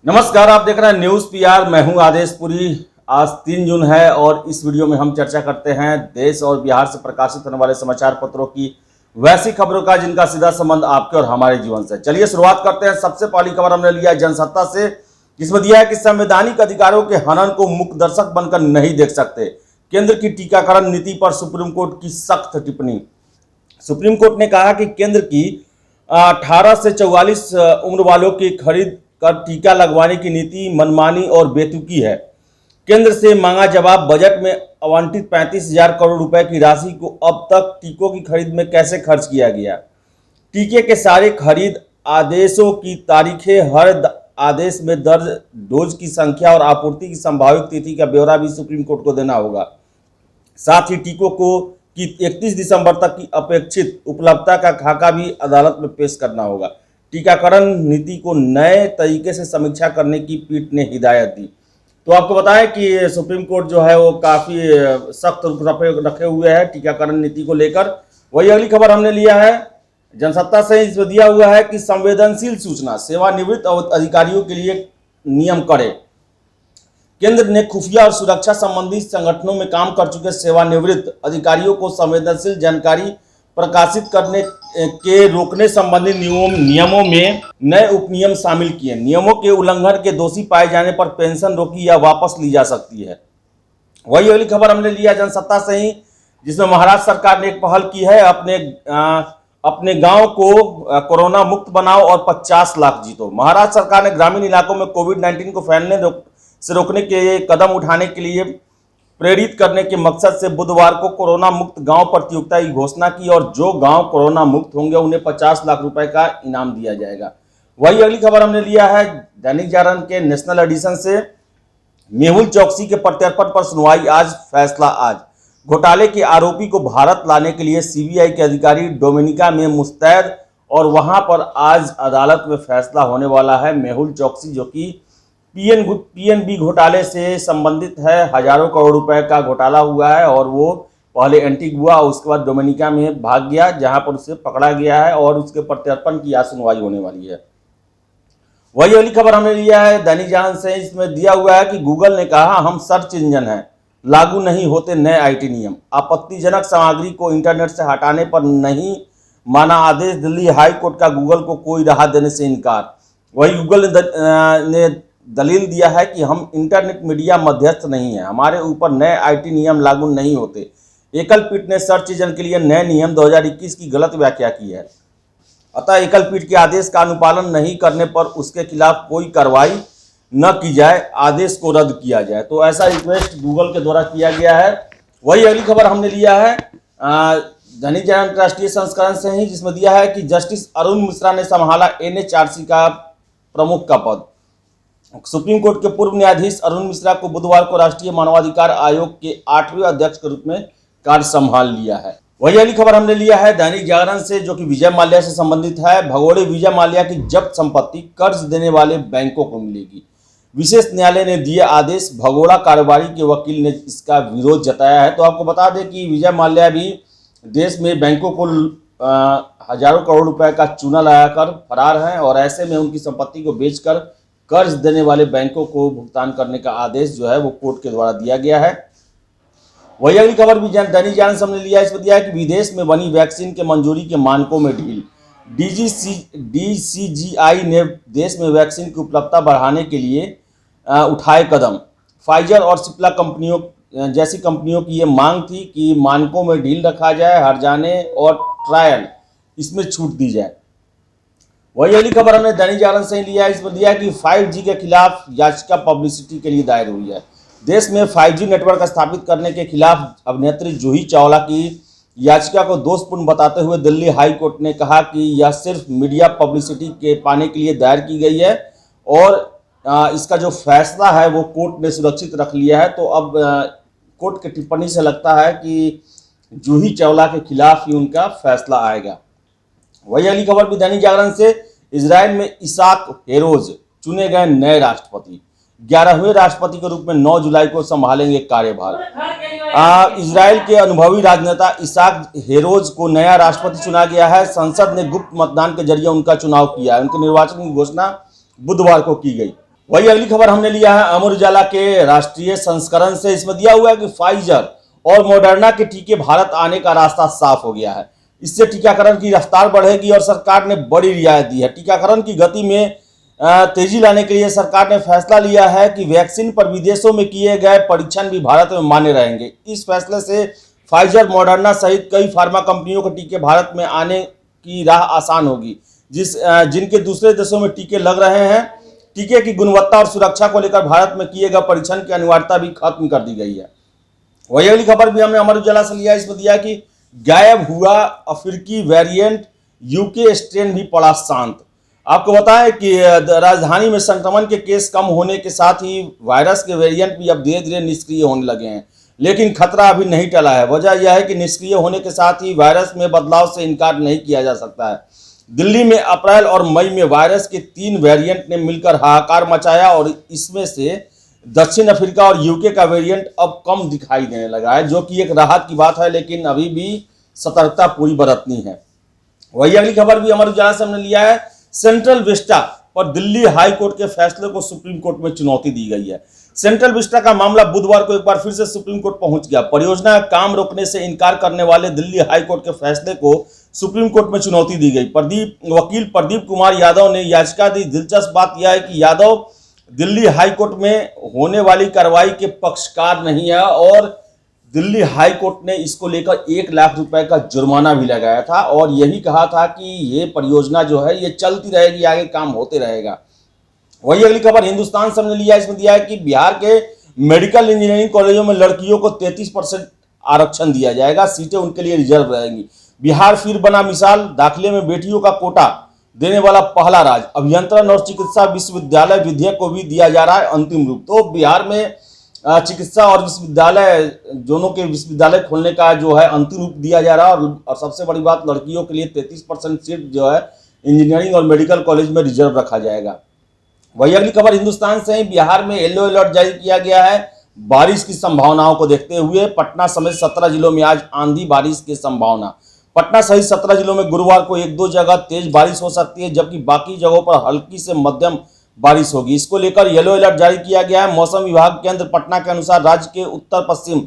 नमस्कार, आप देख रहे हैं न्यूज़ पीआर। मैं हूं आदेशपुरी। आज 3 जून है और इस वीडियो में हम चर्चा करते हैं देश और बिहार से प्रकाशित होने वाले समाचार पत्रों की वैसी खबरों का जिनका सीधा संबंध आपके और हमारे जीवन से। चलिए शुरुआत करते हैं। सबसे पहली खबर हमने लिया है जनसत्ता से, जिसमें दिया है कि संवैधानिक अधिकारों के हनन को मूक दर्शक बनकर नहीं देख सकते। केंद्र की टीकाकरण नीति पर सुप्रीम कोर्ट की सख्त टिप्पणी। सुप्रीम कोर्ट ने कहा कि केंद्र की 18 से 44 उम्र वालों की खरीद कर टीका लगवाने की नीति मनमानी और बेतुकी है। केंद्र से मांगा जवाब, बजट में आवंटित 35,000 करोड़ रुपए की राशि को अब तक टीकों की खरीद में कैसे खर्च किया गया। टीके के सारे खरीद आदेशों की तारीखें, हर आदेश में दर्ज डोज की संख्या और आपूर्ति की संभावित तिथि का ब्यौरा भी सुप्रीम कोर्ट को देना होगा। साथ ही टीकों को की 31 दिसंबर तक की अपेक्षित उपलब्धता का खाका भी अदालत में पेश करना होगा। टीकाकरण नीति को नए तरीके से समीक्षा करने की पीठ ने हिदायत दी। तो आपको बताएं कि सुप्रीम कोर्ट जो है वो काफ़ी सख्त रुख रखे हुए है टीकाकरण नीति को लेकर। वही अगली खबर हमने लिया है जनसत्ता से। इसमें दिया हुआ है कि संवेदनशील सूचना, सेवानिवृत्त अधिकारियों के लिए नियम कड़े। केंद्र ने खुफिया और सुरक्षा संबंधी संगठनों में काम कर चुके सेवानिवृत्त अधिकारियों को संवेदनशील जानकारी प्रकाशित करने के रोकने संबंधी नियमों में नए उपनियम शामिल किए। नियमों के उल्लंघन के दोषी पाए जाने पर पेंशन रोकी या वापस ली जा सकती है। वही अगली खबर हमने लिया जनसत्ता से ही, जिसमें महाराष्ट्र सरकार ने एक पहल की है, अपने गांव को कोरोना मुक्त बनाओ और 50 लाख जीतो। महाराष्ट्र सरकार ने ग्रामीण इलाकों में कोविड-19 को फैलने से रोकने के कदम उठाने के लिए प्रेरित करने के मकसद से बुधवार को कोरोना मुक्त गांव प्रतियोगिता की घोषणा की और जो गांव कोरोना मुक्त होंगे उन्हें 50 लाख रुपए का इनाम दिया जाएगा। वही अगली खबर हमने लिया है दैनिक जागरण के नेशनल एडिशन से। मेहुल चौकसी के प्रत्यर्पण पर सुनवाई आज, फैसला आज। घोटाले के आरोपी को भारत लाने के लिए सीबीआई के अधिकारी डोमिनिका में मुस्तैद और वहां पर आज अदालत में फैसला होने वाला है। मेहुल चौकसी जो कि पीएनबी घोटाले से संबंधित है, हजारों करोड़ रुपए का घोटाला हुआ है और वो पहले एंटीगुआ और उसके बाद डोमिनिका में भाग गया, जहां पर उसे पकड़ा गया है और उसके प्रत्यर्पण की आज सुनवाई होने वाली है। वही अगली खबर हमने लिया है दैनिक जागरण से। इसमें दिया हुआ है कि गूगल ने कहा हम सर्च इंजन हैं, लागू नहीं होते नए आईटी नियम। आपत्तिजनक सामग्री को इंटरनेट से हटाने पर नहीं माना आदेश, दिल्ली हाई कोर्ट का गूगल को कोई राहत देने से इनकार। वही गूगल ने दलील दिया है कि हम इंटरनेट मीडिया मध्यस्थ नहीं है, हमारे ऊपर नए आईटी नियम लागू नहीं होते। एकल पीठ ने सर्च इंजन के लिए नए नियम 2021 की गलत व्याख्या की है, अतः एकल पीठ के आदेश का अनुपालन नहीं करने पर उसके खिलाफ कोई कार्रवाई न की जाए, आदेश को रद्द किया जाए। तो ऐसा रिक्वेस्ट गूगल के द्वारा किया गया है। वही अगली खबर हमने लिया है दैनिक जागरण राष्ट्रीय संस्करण से ही, जिसमें दिया है कि जस्टिस अरुण मिश्रा ने संभाला एनएचआरसी का प्रमुख का पद। सुप्रीम कोर्ट के पूर्व न्यायाधीश अरुण मिश्रा को बुधवार को राष्ट्रीय मानवाधिकार आयोग के 8वें अध्यक्ष के रूप में कार्य संभाल लिया है। वही अगली खबर हमने लिया है दैनिक जागरण से, जो कि विजय माल्या से संबंधित है। भगोड़े विजय माल्या की जब्त संपत्ति कर्ज देने वाले बैंकों को मिलेगी। विशेष न्यायालय ने दिए आदेश, भगोड़ा कारोबारी के वकील ने इसका विरोध जताया है। तो आपको बता दें कि विजय माल्या भी देश में बैंकों को हजारों करोड़ रुपए का चूना लगाकर फरार हैं और ऐसे में उनकी संपत्ति को बेचकर कर्ज देने वाले बैंकों को भुगतान करने का आदेश जो है वो कोर्ट के द्वारा दिया गया है। वही अगली खबर भी दैनिक जागरण से हमने लिया, इसमें दिया है कि विदेश में बनी वैक्सीन के मंजूरी के मानकों में ढील। डीसीजीआई ने देश में वैक्सीन की उपलब्धता बढ़ाने के लिए उठाए कदम। फाइजर और सिप्ला कंपनियों जैसी कंपनियों की ये मांग थी कि मानकों में ढील रखा जाए, हर्जाने और ट्रायल इसमें छूट दी जाए। वही अगली खबर हमने दैनिक जागरण से ही लिया है। इसमें दिया है कि 5G के खिलाफ याचिका पब्लिसिटी के लिए दायर हुई है। देश में 5G नेटवर्क स्थापित करने के खिलाफ अभिनेत्री जूही चावला की याचिका को दोषपूर्ण बताते हुए दिल्ली हाई कोर्ट ने कहा कि यह सिर्फ मीडिया पब्लिसिटी के पाने के लिए दायर की गई है और इसका जो फैसला है वो कोर्ट ने सुरक्षित रख लिया है। तो अब कोर्ट की टिप्पणी से लगता है कि जूही चावला के खिलाफ ही उनका फैसला आएगा। वही अगली खबर भी दैनिक जागरण से, इजराइल में इसाक हेरोज चुने गए नए राष्ट्रपति। 11वें राष्ट्रपति के रूप में 9 जुलाई को संभालेंगे कार्यभार। इजराइल के अनुभवी राजनेता इसाक हेरोज को नया राष्ट्रपति चुना गया है। संसद ने गुप्त मतदान के जरिए उनका चुनाव किया है। उनके निर्वाचन की घोषणा बुधवार को की गई। वही अगली खबर हमने लिया है अमर उजाला के राष्ट्रीय संस्करण से। इसमें दिया हुआ है कि फाइजर और मॉडर्ना के टीके भारत आने का रास्ता साफ हो गया है। इससे टीकाकरण की रफ्तार बढ़ेगी और सरकार ने बड़ी रियायत दी है। टीकाकरण की गति में तेजी लाने के लिए सरकार ने फैसला लिया है कि वैक्सीन पर विदेशों में किए गए परीक्षण भी भारत में मान्य रहेंगे। इस फैसले से फाइजर, मॉडर्ना सहित कई फार्मा कंपनियों के टीके भारत में आने की राह आसान होगी। जिनके दूसरे देशों में टीके लग रहे हैं, टीके की गुणवत्ता और सुरक्षा को लेकर भारत में किए गए परीक्षण की अनिवार्यता भी खत्म कर दी गई है। वही अगली खबर भी हमने अमर उजाला से लिया। इसमें दिया कि गायब हुआ अफ्रीकी वेरिएंट, यूके स्ट्रेन भी पड़ा शांत। आपको बताएं कि राजधानी में संक्रमण के केस कम होने के साथ ही वायरस के वेरिएंट भी अब धीरे धीरे निष्क्रिय होने लगे हैं, लेकिन खतरा अभी नहीं टला है। वजह यह है कि निष्क्रिय होने के साथ ही वायरस में बदलाव से इनकार नहीं किया जा सकता है। दिल्ली में अप्रैल और मई में वायरस के 3 वेरिएंट ने मिलकर हाहाकार मचाया और इसमें से दक्षिण अफ्रीका और यूके का वेरिएंट अब कम दिखाई देने लगा है, जो कि एक राहत की बात है, लेकिन अभी भी सतर्कता पूरी बरतनी है। वही अगली खबर भी अमर उजाला से हमने लिया है। सेंट्रल विस्टा पर दिल्ली हाई कोर्ट के फैसले को सुप्रीम कोर्ट में चुनौती दी गई है। सेंट्रल विस्टा का मामला बुधवार को एक बार फिर से सुप्रीम कोर्ट पहुंच गया। परियोजना का काम रोकने से इनकार करने वाले दिल्ली हाई कोर्ट के फैसले को सुप्रीम कोर्ट में चुनौती दी गई। वकील प्रदीप कुमार यादव ने याचिका दी। दिलचस्प बात यह है कि यादव दिल्ली हाई कोर्ट में होने वाली कार्रवाई के पक्षकार नहीं है और दिल्ली हाई कोर्ट ने इसको लेकर 1 लाख रुपए का जुर्माना भी लगाया था और यही कहा था कि ये परियोजना जो है ये चलती रहेगी, आगे काम होते रहेगा। वही अगली खबर हिंदुस्तान से हमने लिया। इसमें दिया है कि बिहार के मेडिकल इंजीनियरिंग कॉलेजों में लड़कियों को 33% आरक्षण दिया जाएगा, सीटें उनके लिए रिजर्व रहेंगी। बिहार फिर बना मिसाल, दाखिले में बेटियों का कोटा देने वाला पहला राज्य। अभियंत्रण और चिकित्सा विश्वविद्यालय विधेयक को भी दिया जा रहा है अंतिम रूप। तो बिहार में चिकित्सा और विश्वविद्यालय दोनों के विश्वविद्यालय खोलने का जो है अंतिम रूप दिया जा रहा है और सबसे बड़ी बात, लड़कियों के लिए 33% सीट जो है इंजीनियरिंग और मेडिकल कॉलेज में रिजर्व रखा जाएगा। वही अगली खबर हिंदुस्तान से ही। बिहार में येलो अलर्ट जारी किया गया है बारिश की संभावनाओं को देखते हुए। पटना समेत 17 जिलों में आज आंधी बारिश की संभावना। पटना सहित 17 जिलों में गुरुवार को 1-2 जगह तेज बारिश हो सकती है, जबकि बाकी जगहों पर हल्की से मध्यम बारिश होगी। इसको लेकर येलो अलर्ट जारी किया गया है। मौसम विभाग केंद्र पटना के अनुसार राज्य के उत्तर पश्चिम,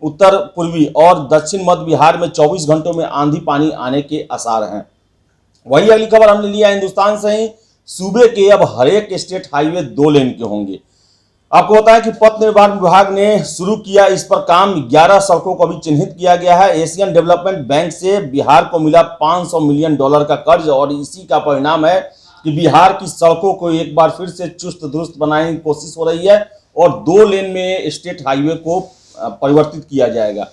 उत्तर पूर्वी और दक्षिण मध्य बिहार में 24 घंटों में आंधी पानी आने के आसार हैं। वही अगली खबर हमने लिया हिंदुस्तान से ही। सूबे के अब हर एक स्टेट हाईवे 2 लेन के होंगे। आपको बताया कि पथ निर्माण विभाग ने शुरू किया इस पर काम। 11 सड़कों को भी चिन्हित किया गया है। एशियन डेवलपमेंट बैंक से बिहार को मिला $500 मिलियन का कर्ज और इसी का परिणाम है कि बिहार की सड़कों को एक बार फिर से चुस्त दुरुस्त बनाने की कोशिश हो रही है और 2 लेन में स्टेट हाईवे को परिवर्तित किया जाएगा।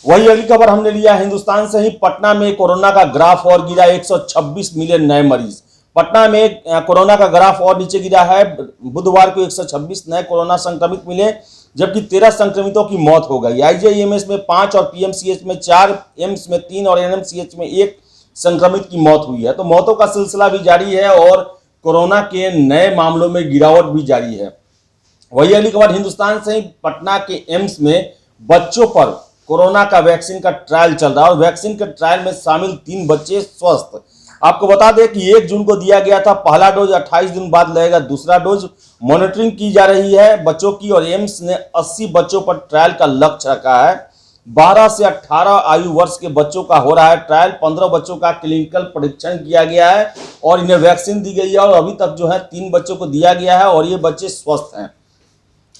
वही अगली खबर हमने लिया हिंदुस्तान से ही। पटना में कोरोना का ग्राफ और गिरा, 126 मिलियन नए मरीज। पटना में कोरोना का ग्राफ और नीचे गिरा है। बुधवार को 126 नए कोरोना संक्रमित मिले, जबकि 13 संक्रमितों की मौत हो गई। आईजीआईएमएस में 5 और पीएमसीएच में 4, एम्स में 3 और एनएमसीएच में 1 संक्रमित की मौत हुई है। तो मौतों का सिलसिला भी जारी है और कोरोना के नए मामलों में गिरावट भी जारी है। वही अगली खबर हिंदुस्तान से ही। पटना के एम्स में बच्चों पर कोरोना का वैक्सीन का ट्रायल चल रहा है और वैक्सीन के ट्रायल में शामिल 3 बच्चे स्वस्थ। आपको बता दें कि 1 जून को दिया गया था पहला डोज, 28 दिन बाद लगेगा दूसरा डोज। मॉनिटरिंग की जा रही है बच्चों की और एम्स ने 80 बच्चों पर ट्रायल का लक्ष्य रखा है। 12 से 18 आयु वर्ष के बच्चों का हो रहा है ट्रायल। 15 बच्चों का क्लिनिकल परीक्षण किया गया है और इन्हें वैक्सीन दी गई है और अभी तक जो है 3 बच्चों को दिया गया है और ये बच्चे स्वस्थ हैं।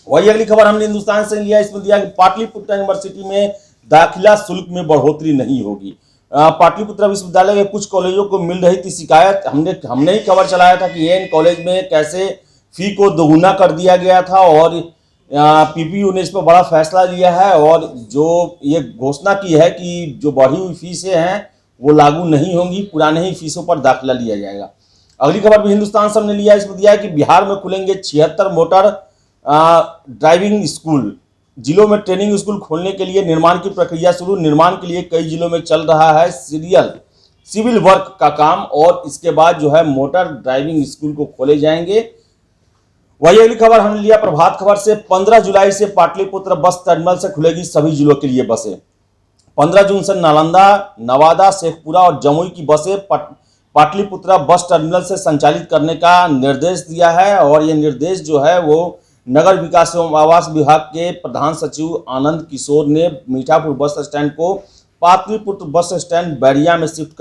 वही अगली खबर हमने हिंदुस्तान से लिया। इसमें दिया कि पाटलिपुत्र यूनिवर्सिटी में दाखिला शुल्क में बढ़ोतरी नहीं होगी। पाटलिपुत्र विश्वविद्यालय के कुछ कॉलेजों को मिल रही थी शिकायत। हमने ही खबर चलाया था कि एन कॉलेज में कैसे फी को दोगुना कर दिया गया था और पीपीयू ने इस पर बड़ा फैसला लिया है और जो ये घोषणा की है कि जो बढ़ी हुई फीसें हैं वो लागू नहीं होंगी, पुराने ही फीसों पर दाखिला लिया जाएगा। अगली खबर भी हिंदुस्तान से हमने लिया। इसमें दिया है कि बिहार में खुलेंगे 76 मोटर ड्राइविंग स्कूल। जिलों में ट्रेनिंग स्कूल खोलने के लिए निर्माण की प्रक्रिया शुरू। निर्माण के लिए कई जिलों में चल रहा है सिविल वर्क का काम और इसके बाद जो है मोटर ड्राइविंग स्कूल को खोले जाएंगे। वही अगली खबर हमने लिया प्रभात खबर से। 15 जुलाई से पाटलिपुत्र बस टर्मिनल से खुलेगी सभी जिलों के लिए बसें। 15 जून से नालंदा, नवादा, शेखपुरा और जमुई की बसें पाटलिपुत्रा बस टर्मिनल से संचालित करने का निर्देश दिया है। और ये निर्देश जो है वो नगर विकास एवं आवास विभाग के प्रधान सचिव आनंद किशोर ने मीठापुर बस स्टैंड को पाटलिपुत्र बस स्टैंड बैरिया में शिफ्ट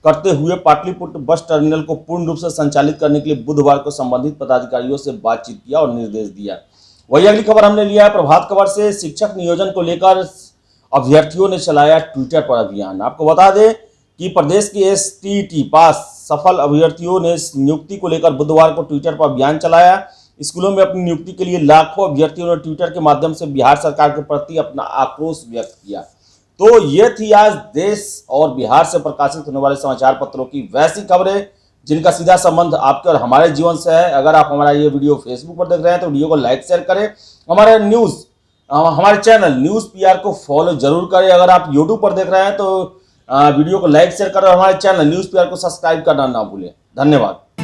करते हुए पाटलिपुत्र बस टर्मिनल को पूर्ण रूप से संचालित करने के लिए बुधवार को संबंधित पदाधिकारियों से बातचीत किया और निर्देश दिया। वही अगली खबर हमने लिया है प्रभात खबर से। शिक्षक नियोजन को लेकर अभ्यर्थियों ने चलाया ट्विटर पर अभियान। आपको बता दें कि प्रदेश के एसटीईटी पास सफल अभ्यर्थियों ने नियुक्ति को लेकर बुधवार को ट्विटर पर अभियान चलाया। स्कूलों में अपनी नियुक्ति के लिए लाखों अभ्यर्थियों ने ट्विटर के माध्यम से बिहार सरकार के प्रति अपना आक्रोश व्यक्त किया। तो ये थी आज देश और बिहार से प्रकाशित होने वाले समाचार पत्रों की वैसी खबरें जिनका सीधा संबंध आपके और हमारे जीवन से है। अगर आप हमारा ये वीडियो फेसबुक पर देख रहे हैं तो वीडियो को लाइक शेयर करें। हमारे चैनल न्यूज़ पीआर को फॉलो जरूर करें। अगर आप यूट्यूब पर देख रहे हैं तो वीडियो को लाइक शेयर करें और हमारे चैनल न्यूज़ पीआर को सब्सक्राइब करना ना भूलें। धन्यवाद।